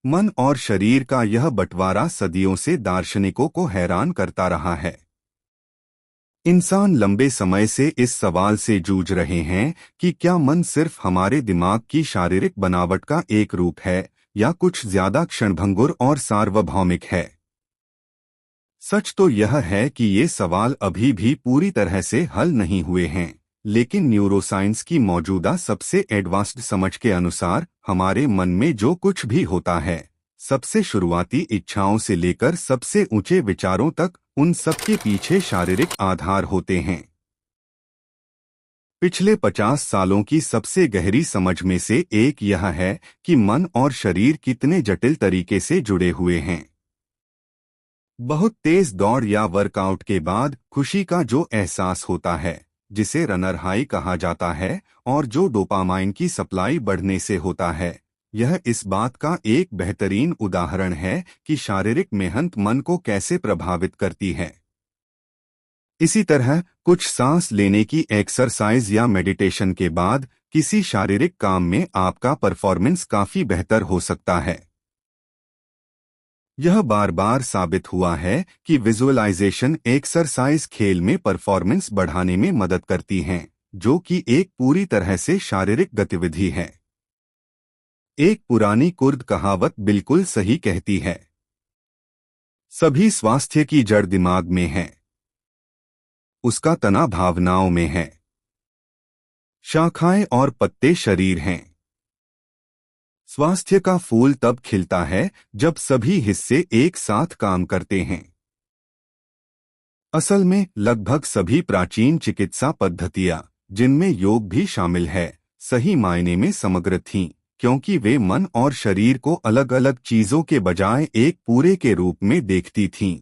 मन और शरीर का यह बंटवारा सदियों से दार्शनिकों को हैरान करता रहा है। इंसान लंबे समय से इस सवाल से जूझ रहे हैं कि क्या मन सिर्फ हमारे दिमाग की शारीरिक बनावट का एक रूप है या कुछ ज्यादा क्षणभंगुर और सार्वभौमिक है। सच तो यह है कि ये सवाल अभी भी पूरी तरह से हल नहीं हुए हैं, लेकिन न्यूरोसाइंस की मौजूदा सबसे एडवांस्ड समझ के अनुसार हमारे मन में जो कुछ भी होता है, सबसे शुरुआती इच्छाओं से लेकर सबसे ऊंचे विचारों तक, उन सबके पीछे शारीरिक आधार होते हैं। पिछले 50 सालों की सबसे गहरी समझ में से एक यह है कि मन और शरीर कितने जटिल तरीके से जुड़े हुए हैं। बहुत तेज दौड़ या वर्कआउट के बाद खुशी का जो एहसास होता है, जिसे रनर हाई कहा जाता है, और जो डोपामाइन की सप्लाई बढ़ने से होता है, यह इस बात का एक बेहतरीन उदाहरण है कि शारीरिक मेहनत मन को कैसे प्रभावित करती है। इसी तरह कुछ सांस लेने की एक्सरसाइज या मेडिटेशन के बाद किसी शारीरिक काम में आपका परफॉर्मेंस काफी बेहतर हो सकता है। यह बार बार साबित हुआ है कि विजुअलाइजेशन एक्सरसाइज खेल में परफॉर्मेंस बढ़ाने में मदद करती हैं, जो कि एक पूरी तरह से शारीरिक गतिविधि है। एक पुरानी कुर्द कहावत बिल्कुल सही कहती है, सभी स्वास्थ्य की जड़ दिमाग में है, उसका तना भावनाओं में है, शाखाएं और पत्ते शरीर हैं। स्वास्थ्य का फूल तब खिलता है जब सभी हिस्से एक साथ काम करते हैं। असल में लगभग सभी प्राचीन चिकित्सा पद्धतियां, जिनमें योग भी शामिल है, सही मायने में समग्र थीं, क्योंकि वे मन और शरीर को अलग अलग चीजों के बजाय एक पूरे के रूप में देखती थीं।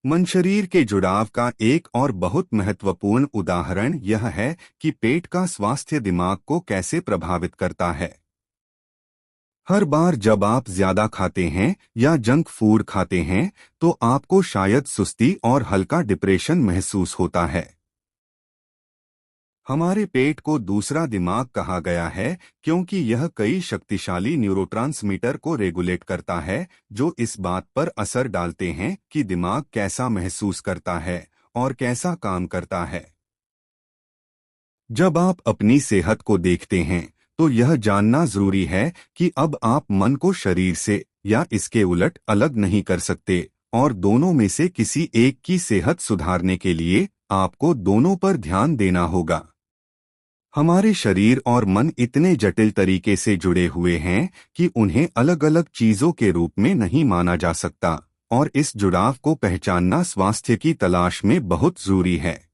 मन शरीर के जुड़ाव का एक और बहुत महत्वपूर्ण उदाहरण यह है कि पेट का स्वास्थ्य दिमाग को कैसे प्रभावित करता है। हर बार जब आप ज्यादा खाते हैं या जंक फूड खाते हैं, तो आपको शायद सुस्ती और हल्का डिप्रेशन महसूस होता है। हमारे पेट को दूसरा दिमाग कहा गया है क्योंकि यह कई शक्तिशाली न्यूरोट्रांसमीटर को रेगुलेट करता है, जो इस बात पर असर डालते हैं कि दिमाग कैसा महसूस करता है और कैसा काम करता है। जब आप अपनी सेहत को देखते हैं, तो यह जानना जरूरी है कि अब आप मन को शरीर से या इसके उलट अलग नहीं कर सकते, और दोनों में से किसी एक की सेहत सुधारने के लिए आपको दोनों पर ध्यान देना होगा। हमारे शरीर और मन इतने जटिल तरीके से जुड़े हुए हैं कि उन्हें अलग अलग चीजों के रूप में नहीं माना जा सकता, और इस जुड़ाव को पहचानना स्वास्थ्य की तलाश में बहुत जरूरी है।